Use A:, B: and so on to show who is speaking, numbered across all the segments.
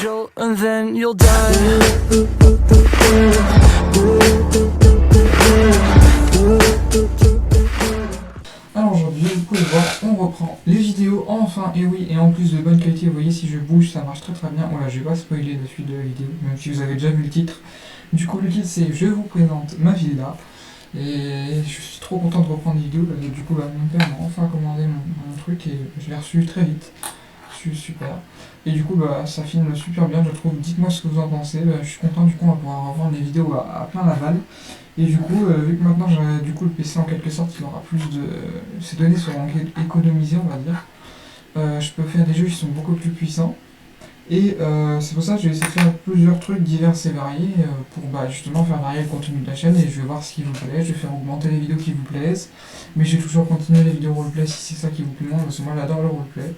A: jolt and then you'll die.
B: Alors aujourd'hui, vous pouvez voir, on reprend les vidéos, enfin, et oui, et en plus de bonne qualité, vous voyez, si je bouge, ça marche très très bien. Voilà, je vais pas spoiler la suite de la vidéo, même si vous avez déjà vu le titre. Du coup, le titre c'est « Je vous présente ma villa ». Et je suis trop content de reprendre les vidéos, parce que du coup, mon père m'a enfin commandé mon truc, et je l'ai reçu très vite. Je suis super. Et du coup, ça filme super bien, je trouve. Dites-moi ce que vous en pensez. Je suis content, du coup, on va pouvoir revendre les vidéos à plein l'aval. Et du coup, vu que maintenant j'ai du coup le PC en quelque sorte, il aura plus de. Ces données seront économisées, on va dire. Je peux faire des jeux qui sont beaucoup plus puissants. Et c'est pour ça que je vais essayer de faire plusieurs trucs divers et variés pour justement faire varier le contenu de la chaîne. Et je vais voir ce qui vous plaît, je vais faire augmenter les vidéos qui vous plaisent. Mais je vais toujours continuer les vidéos roleplay si c'est ça qui vous plaît moins, parce que moi j'adore le roleplay.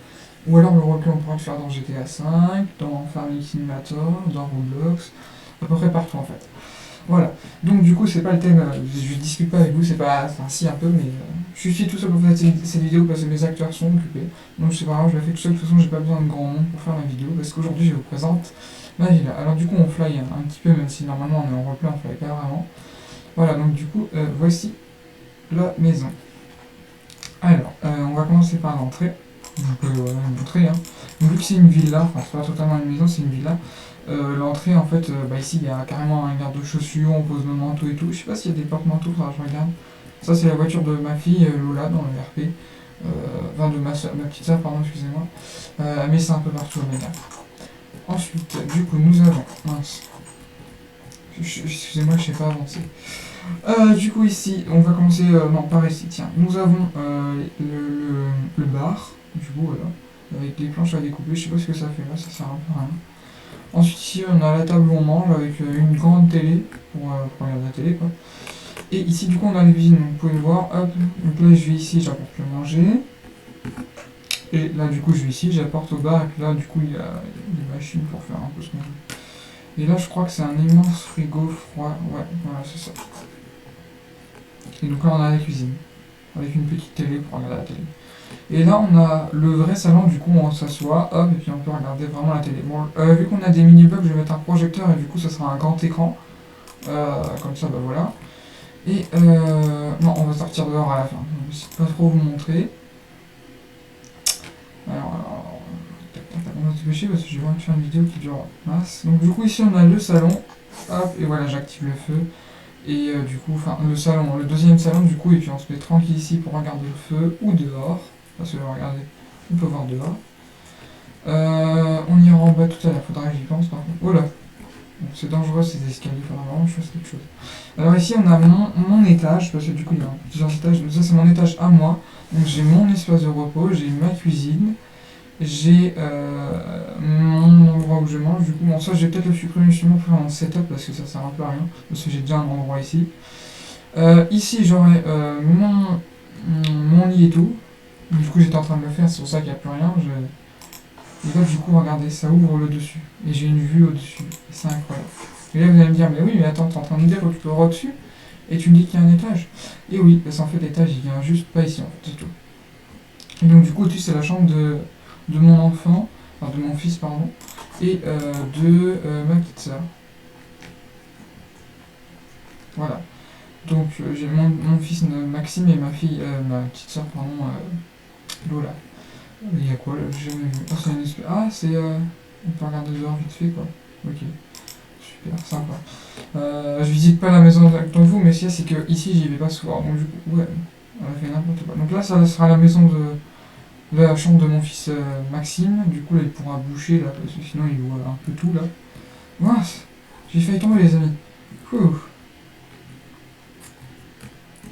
B: Ou alors le roleplay on pourra le faire dans GTA V, dans Farming Simulator, dans Roblox, à peu près partout en fait. Voilà, donc du coup c'est pas le thème, je discute pas avec vous, c'est pas, enfin si un peu, mais je suis tout seul pour faire cette vidéo parce que mes acteurs sont occupés, donc c'est pas grave, je la fais tout seul, de toute façon j'ai pas besoin de grand monde pour faire la vidéo, parce qu'aujourd'hui je vous présente ma villa. Alors du coup on fly un petit peu, même si normalement on est en replay, on fly pas vraiment. Voilà, donc du coup voici la maison. Alors, on va commencer par l'entrée, donc l'entrée, hein. Donc, vu que c'est une villa, enfin c'est pas totalement une maison, c'est une villa. L'entrée en fait, ici il y a carrément un garde de chaussures, on pose nos manteaux et tout. Je sais pas s'il y a des porte-manteaux, je regarde. Ça c'est la voiture de ma fille Lola dans le RP. Enfin de ma petite soeur, pardon, excusez-moi. Mais c'est un peu partout au méga. Ensuite, du coup nous avons. Mince. Excusez-moi, je sais pas avancer. Du coup ici, on va commencer non par ici, tiens. Nous avons le bar, du coup voilà. Avec les planches à découper, je sais pas ce que ça fait là, ça sert un peu à rien. Ensuite ici on a la table où on mange avec une grande télé pour regarder la télé quoi. Et ici du coup on a la cuisine, donc vous pouvez le voir, hop, donc là je vais ici, j'apporte le manger. Et là du coup je vais ici, j'apporte au bar et puis là du coup il y a des machines pour faire un peu ce qu'on veut. Et là je crois que c'est un immense frigo froid, ouais, voilà c'est ça. Et donc là on a la cuisine, avec une petite télé pour regarder la télé. Et là on a le vrai salon, du coup on s'assoit, hop, et puis on peut regarder vraiment la télé. Bon, vu qu'on a des mini-bugs, je vais mettre un projecteur et du coup ça sera un grand écran. Comme ça, voilà. Et non, on va sortir dehors à la fin. Je ne vais pas trop vous montrer. Alors on va se dépêcher parce que j'ai vraiment faire une vidéo qui dure masse. Donc du coup ici on a le salon, hop, et voilà j'active le feu. Et du coup, enfin le salon, le deuxième salon du coup, et puis on se met tranquille ici pour regarder le feu ou dehors. Parce que regardez, on peut voir dehors. On ira en bas tout à l'heure, faudra que j'y pense par contre. Oh là, bon, c'est dangereux ces escaliers, il faudra vraiment que je fasse quelque chose. Alors ici on a mon étage, parce que du coup il y a plusieurs étages, donc ça c'est mon étage à moi. Donc j'ai mon espace de repos, j'ai ma cuisine, j'ai mon endroit où je mange, du coup bon ça je vais peut-être le supprimer justement pour faire mon setup parce que ça sert un peu à rien, parce que j'ai déjà un endroit ici. Ici j'aurai mon lit et tout. Du coup j'étais en train de le faire, c'est pour ça qu'il n'y a plus rien. Et là du coup regardez, ça ouvre le dessus. Et j'ai une vue au dessus. C'est incroyable. Et là vous allez me dire, mais oui mais attends, t'es en train de me dire que tu peux voir au-dessus et tu me dis qu'il y a un étage. Et oui, parce qu'en fait l'étage il vient juste pas ici en fait, c'est tout. Et donc du coup au-dessus c'est la chambre de mon enfant, enfin de mon fils pardon, et de ma petite soeur. Voilà. Donc j'ai mon fils Maxime et ma fille, ma petite soeur pardon, Lola. Il y a quoi là? J'ai jamais vu. Oh, c'est une espèce. Ah, c'est. On peut regarder dehors vite fait quoi. Ok. Super, sympa. Je visite pas la maison comme vous, mais c'est que ici j'y vais pas souvent. Donc du coup, ouais, on a fait n'importe quoi. Donc là, ça sera la maison de la chambre de mon fils Maxime. Du coup, là, il pourra boucher là, parce que sinon il voit un peu tout là. Mince, j'ai failli tomber les amis. Ouh.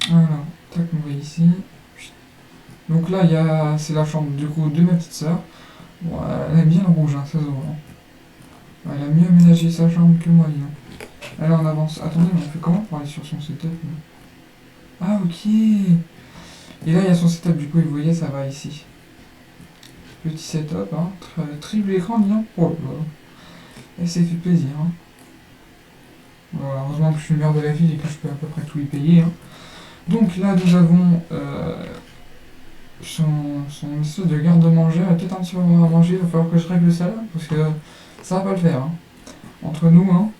B: Voilà, tac, on va ici. Donc là, c'est la chambre du coup de ma petite soeur. Bon, elle aime bien le rouge, hein, ça se voit. Elle a mieux aménagé sa chambre que moi, dis donc. Allez, on avance. Attendez, mais on fait comment pour aller sur son setup? Ah, ok. Et là, il y a son setup, du coup, et vous voyez, ça va ici. Petit setup, hein. Triple écran, dis donc. Oh là là. Elle s'est fait plaisir, hein. Voilà, heureusement que je suis le maire de la ville et que je peux à peu près tout y payer, hein. Donc là, nous avons son espèce de garde-manger. Elle a peut-être un petit peu à manger, il va falloir que je règle ça là, parce que Ça va pas le faire, hein. Entre nous, hein.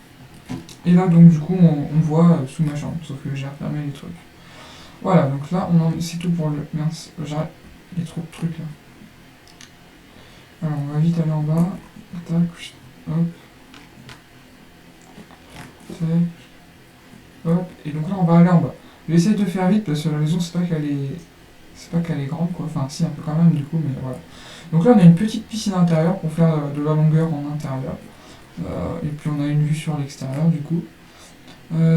B: Et là, donc, du coup, on voit sous ma chambre, sauf que j'ai refermé les trucs. Voilà, donc là, c'est tout pour le... Mince, j'arrête. Il y a trop de trucs, là. Alors, on va vite aller en bas. Tac, hop. Tac. Hop. Et donc là, on va aller en bas. J'essaie de faire vite, parce que la maison, c'est pas qu'elle est grande, quoi. Enfin, si, un peu quand même, du coup, mais voilà. Donc là, on a une petite piscine intérieure pour faire de la longueur en intérieur. Et puis on a une vue sur l'extérieur du coup.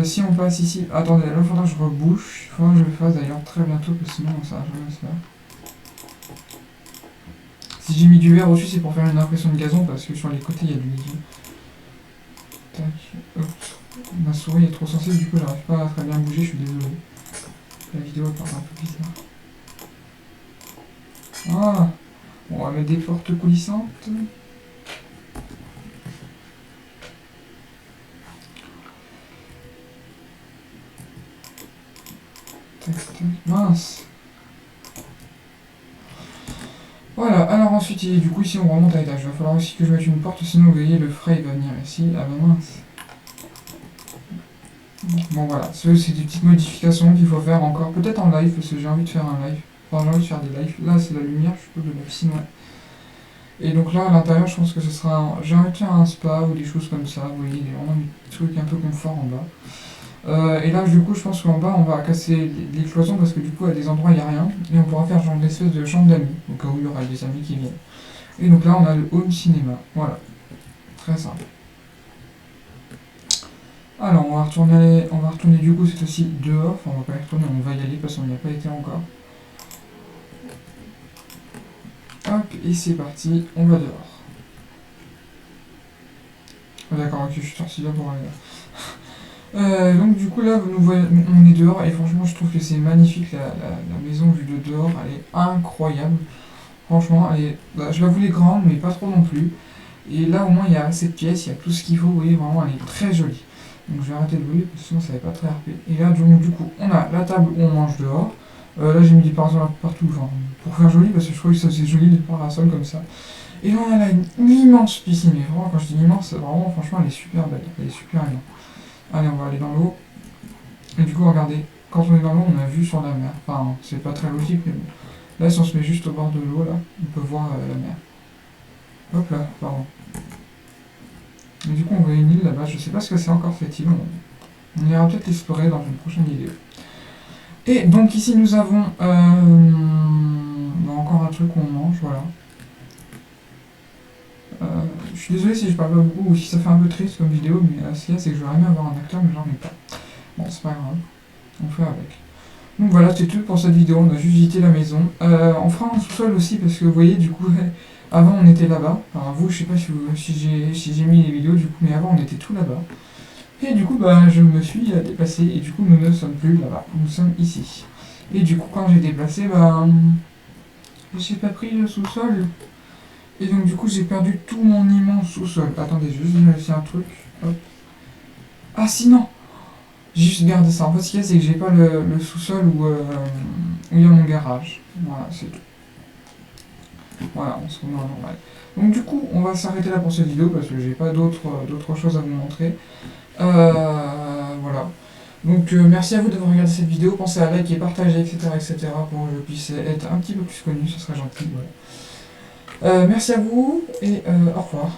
B: Si on passe ici, attendez, là il faudra que je rebouche, il faudra que je le fasse d'ailleurs très bientôt parce que sinon ça va jamais se faire. Si j'ai mis du verre au-dessus c'est pour faire une impression de gazon parce que sur les côtés il y a du gazon. Tac, hop. Ma souris est trop sensible du coup j'arrive pas à très bien bouger, je suis désolé. La vidéo part un peu bizarre. Ah, on va mettre des portes coulissantes. Mince. Voilà, alors ensuite, du coup, ici on remonte à l'étage. Il va falloir aussi que je mette une porte, sinon vous voyez, le frais il va venir ici. Ah bah mince. Bon voilà, c'est des petites modifications qu'il faut faire encore. Peut-être en live, parce que j'ai envie de faire un live. Enfin, j'ai envie de faire des lives. Là, c'est la lumière, je suppose, de la piscine, ouais. Et donc là, à l'intérieur, je pense que ce sera j'ai envie de faire un spa ou des choses comme ça. Vous voyez, vraiment des trucs un peu confort en bas. Et là, du coup, je pense qu'en bas, on va casser les cloisons parce que du coup, à des endroits, il n'y a rien. Et on pourra faire genre une espèce de chambre d'amis, au cas où il y aura des amis qui viennent. Et donc là, on a le home cinéma. Voilà. Très simple. Alors, on va retourner du coup, cette fois-ci dehors. Enfin, on va pas y retourner, on va y aller parce qu'on n'y a pas été encore. Hop, et c'est parti, on va dehors. D'accord, ok, je suis sorti là pour aller là. Donc du coup là, on est dehors et franchement je trouve que c'est magnifique la maison vue de dehors, elle est incroyable. Franchement, je la voulais grande mais pas trop non plus. Et là au moins il y a cette pièce, il y a tout ce qu'il faut, vous voyez vraiment elle est très jolie. Donc je vais arrêter de voler parce que sinon ça va pas très RP. Et là donc, du coup on a la table où on mange dehors. Là j'ai mis des parasols partout, enfin, pour faire joli parce que je trouve que ça c'est joli les parasols comme ça. Et là on a là une immense piscine, mais vraiment quand je dis immense, vraiment franchement elle est super belle, elle est super énorme. Allez, on va aller dans l'eau. Et du coup, regardez, quand on est dans l'eau, on a vue sur la mer. Enfin, c'est pas très logique, mais bon. Là, si on se met juste au bord de l'eau, là, on peut voir la mer. Hop là, pardon. Et du coup, on voit une île là-bas. Je sais pas ce que c'est encore cette île. On ira peut-être l'explorer dans une prochaine vidéo. Et donc ici, nous avons encore un truc où on mange, voilà. Je suis désolé si je parle pas beaucoup ou si ça fait un peu triste comme vidéo, mais ce qu'il y a, c'est que j'aurais aimé avoir un acteur, mais j'en ai pas. Bon, c'est pas grave, on fait avec. Donc voilà, c'est tout pour cette vidéo, on a juste visité la maison. On fera un sous-sol aussi, parce que vous voyez, du coup, avant on était là-bas. Enfin, vous, je sais pas si j'ai mis les vidéos, du coup, mais avant on était tout là-bas. Et du coup, bah, je me suis déplacé, et du coup, nous ne sommes plus là-bas, nous sommes ici. Et du coup, quand j'ai déplacé, bah, j'ai pas pris le sous-sol. Et donc du coup j'ai perdu tout mon immense sous-sol. Attendez, je vais juste vérifier un truc. Hop. Ah sinon, j'ai juste gardé ça. En fait ce qu'il y a c'est que j'ai pas le sous-sol où il y a mon garage. Voilà, c'est tout. Voilà, on se remet en normal. Donc du coup on va s'arrêter là pour cette vidéo parce que j'ai pas d'autres choses à vous montrer. Voilà. Donc merci à vous d'avoir regardé cette vidéo. Pensez à liker, partager, etc. pour que je puisse être un petit peu plus connu, ce serait gentil. Voilà. Merci à vous et au revoir.